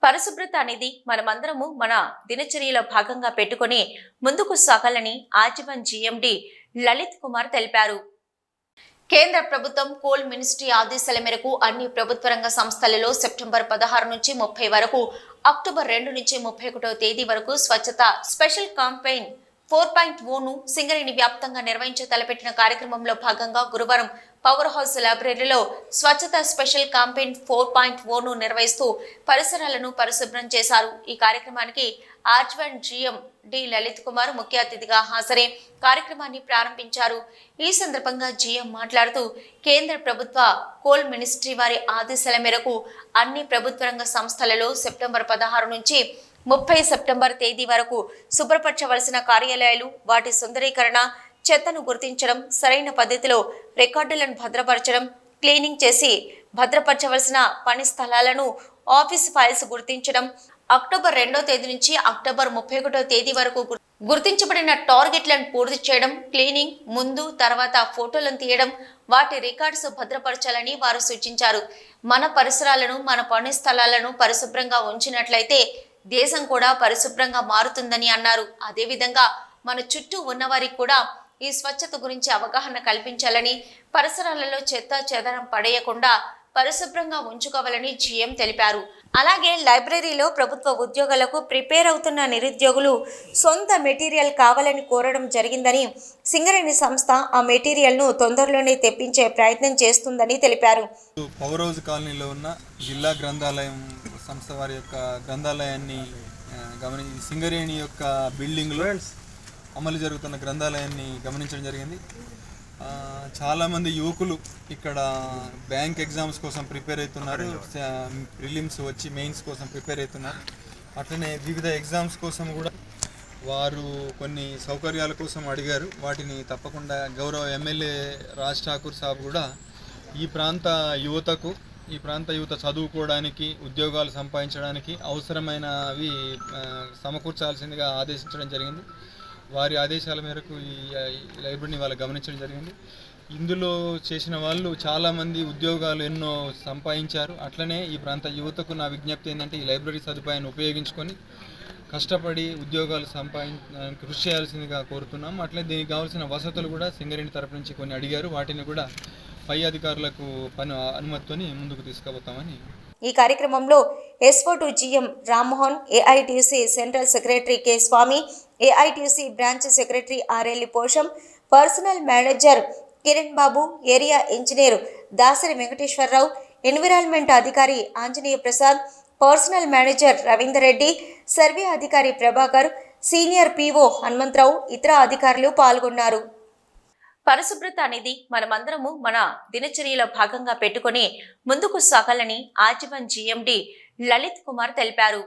పరిశుభ్రత అనేది మనమందరము మన దినచర్యలో భాగంగా పెట్టుకొని ముందుకు సాగాలని ఆజీవన్ జీఎండీ లలిత్ కుమార్ తెలిపారు. కేంద్ర ప్రభుత్వం కోల్ మినిస్ట్రీ ఆదేశాల మేరకు అన్ని ప్రభుత్వ రంగ సంస్థలలో సెప్టెంబర్ 16 నుంచి 30 వరకు, అక్టోబర్ 2 నుంచి 31వ తేదీ వరకు స్వచ్ఛత స్పెషల్ క్యాంపెయిన్ 4.0ను సింగరేణి వ్యాప్తంగా నిర్వహించే తలపెట్టిన కార్యక్రమంలో భాగంగా గురువారం పవర్ హౌస్ లైబ్రరీలో స్వచ్ఛత స్పెషల్ క్యాంపెయిన్ 4.0ను నిర్వహిస్తూ పరిసరాలను పరిశుభ్రం చేశారు. ఈ కార్యక్రమానికి ఆజీవన్ జీఎండీ లలిత్ కుమార్ ముఖ్య అతిథిగా హాజరై కార్యక్రమాన్ని ప్రారంభించారు. ఈ సందర్భంగా జీఎం మాట్లాడుతూ కేంద్ర ప్రభుత్వ కోల్ మినిస్ట్రీ వారి ఆదేశాల మేరకు అన్ని ప్రభుత్వ రంగ సంస్థలలో సెప్టెంబర్ 16 నుంచి 30 సెప్టెంబర్ తేదీ వరకు శుభ్రపరచవలసిన కార్యాలయాలు, వాటి సుందరీకరణ, చెత్తను గుర్తించడం, సరైన పద్ధతిలో రికార్డులను భద్రపరచడం, క్లీనింగ్ చేసి భద్రపరచవలసిన పని స్థలాలను, ఆఫీస్ ఫైల్స్ గుర్తించడం, అక్టోబర్ 2వ తేదీ నుంచి అక్టోబర్ 31వ తేదీ వరకు గుర్తించబడిన టార్గెట్లను పూర్తి చేయడం, క్లీనింగ్ ముందు తర్వాత ఫోటోలను తీయడం, వాటి రికార్డ్స్ భద్రపరచాలని వారు సూచించారు. మన పరిసరాలను, మన పని స్థలాలను పరిశుభ్రంగా ఉంచినట్లయితే దేశం కూడా పరిశుభ్రంగా మారుతుందని అన్నారు. అదేవిధంగా మన చుట్టూ ఉన్నవారికి కూడా ఈ స్వచ్ఛత గురించి అవగాహన కల్పించాలని, పరిసరాలలో చెత్త చెదరం పడేయకుండా పరిశుభ్రంగా ఉంచుకోవాలని జీఎం తెలిపారు. అలాగే లైబ్రరీలో ప్రభుత్వ ఉద్యోగాలకు ప్రిపేర్ అవుతున్న నిరుద్యోగులు సొంత మెటీరియల్ కావాలని కోరడం జరిగిందని, సింగరేణి సంస్థ ఆ మెటీరియల్ను తొందరలోనే తెప్పించే ప్రయత్నం చేస్తుందని తెలిపారు. పవర్ హౌస్ కాలనీలో ఉన్న జిల్లా గ్రంథాలయం సంస్థ వారి యొక్క గ్రంథాలయాన్ని గమనించి సింగరేణి యొక్క బిల్డింగ్లో అమలు జరుగుతున్న గ్రంథాలయాన్ని గమనించడం జరిగింది. చాలామంది యువకులు ఇక్కడ బ్యాంక్ ఎగ్జామ్స్ కోసం ప్రిపేర్ అవుతున్నారు, ప్రిలిమ్స్ వచ్చి మెయిన్స్ కోసం ప్రిపేర్ అవుతున్నారు. అట్లనే వివిధ ఎగ్జామ్స్ కోసం కూడా వారు కొన్ని సౌకర్యాల కోసం అడిగారు. వాటిని తప్పకుండా గౌరవ ఎమ్మెల్యే రాజ్ ఠాకూర్ సాబ్ కూడా ఈ ప్రాంత యువత చదువుకోవడానికి, ఉద్యోగాలు సంపాదించడానికి అవసరమైనవి సమకూర్చాల్సిందిగా ఆదేశించడం జరిగింది. వారి ఆదేశాల మేరకు ఈ లైబ్రరీని వాళ్ళు గమనించడం జరిగింది. ఇందులో చేసిన వాళ్ళు చాలామంది ఉద్యోగాలు ఎన్నో సంపాదించారు. అట్లనే ఈ ప్రాంత యువతకు నా విజ్ఞప్తి ఏంటంటే ఈ లైబ్రరీ సదుపాయాన్ని ఉపయోగించుకొని కష్టపడి ఉద్యోగాలు కృషి చేయాల్సిందిగా కోరుతున్నాం. అట్లే దీనికి కావాల్సిన వసతులు కూడా సింగరేణి తరపు నుంచి కొన్ని అడిగారు. వాటిని కూడా పై అధికారులకు అనుమతితోని ముందుకు తీసుకుపోతామని. ఈ కార్యక్రమంలో SO to GM Rammohan, AITC central secretary K Swamy, AITC branch secretary Arelli Posham, personnel manager Kiran Babu, area engineer Dasari Venkateswara Rao, environment అధికారి Anjaneya Prasad, personnel manager Ravinder Reddy, survey అధికారి ప్రభాకర్, సీనియర్ పిఓ హనుమంతరావు, ఇతర అధికారులు పాల్గొన్నారు. పరిశుభ్రత అనేది మనమందరము మన దినచర్యలో భాగంగా పెట్టుకొని ముందుకు సాగాలని ఆజీవన్ జీఎండీ లలిత్ కుమార్ తెలిపారు.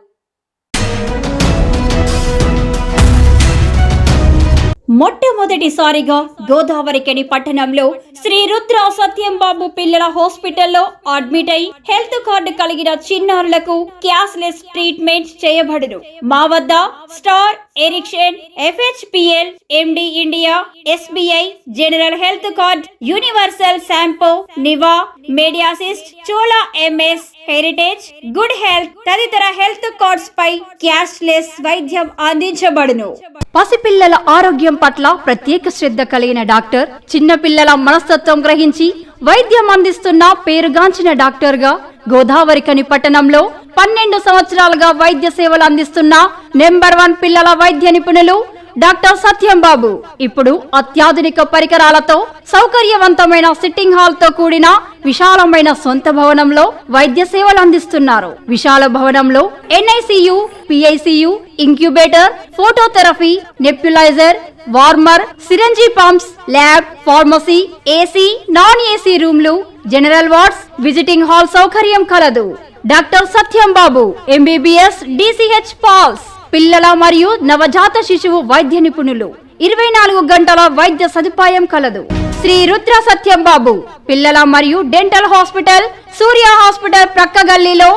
మొట్టమొదటిసారిగా గోదావరికని పట్టణంలో శ్రీ రుద్ర సత్యంబాబు పిల్లల హాస్పిటల్లో అడ్మిట్ అయి హెల్త్ కార్డు కలిగిన చిన్నారులకు క్యాష్లెస్ ట్రీట్మెంట్ చేయబడును. మా వద్ద Star, Ericson, FHPL, MD India, SBI, general health card, Universal Sompo, Niva, MediAssist, Chola MS, Heritage, good health తదితర హెల్త్ కార్డ్స్ పై క్యాష్లెస్ వైద్యం అందించబడును. పసిపిల్లల ఆరోగ్యం పట్ల ప్రత్యేక శ్రద్ధ కలిగిన డాక్టర్, చిన్నపిల్లల మనస్తత్వం గ్రహించి వైద్యం అందిస్తున్న పేరుగాంచిన డాక్టర్ గా గోదావరికని పట్టణంలో 12 సంవత్సరాలుగా వైద్య సేవలు అందిస్తున్న నెంబర్ 1 పిల్లల వైద్య నిపుణులు డాక్టర్ సత్యంబాబు ఇప్పుడు అత్యాధునిక పరికరాలతో సౌకర్యవంతమైన సిట్టింగ్ హాల్ తో కూడిన విశాలమైన సొంత భవనంలో వైద్య సేవలు అందిస్తున్నారు. విశాల భవనంలో NICU, PICU, incubator, phototherapy, nebulizer, warmer, syringe pumps, lab, pharmacy, AC, non AC రూమ్లు, జనరల్ వార్డ్స్, విజిటింగ్ హాల్ సౌకర్యం కలదు. Doctor Satyambabu MBBS, DCH PALS, పిల్లల మరియు నవజాత శిశువు వైద్య నిపుణులు, 24 గంటల వైద్య సదుపాయం కలదు. శ్రీ రుద్ర సత్యంబాబు పిల్లల మరియు డెంటల్ హాస్పిటల్, సూర్య హాస్పిటల్ ప్రక్క గల్లీలో,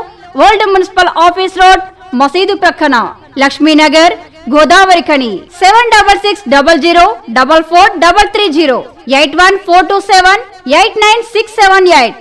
ఓల్డ్ మున్సిపల్ ఆఫీస్ రోడ్, మసీదు ప్రక్కన, లక్ష్మీనగర్, గోదావరికని. 7660044330 8142789678.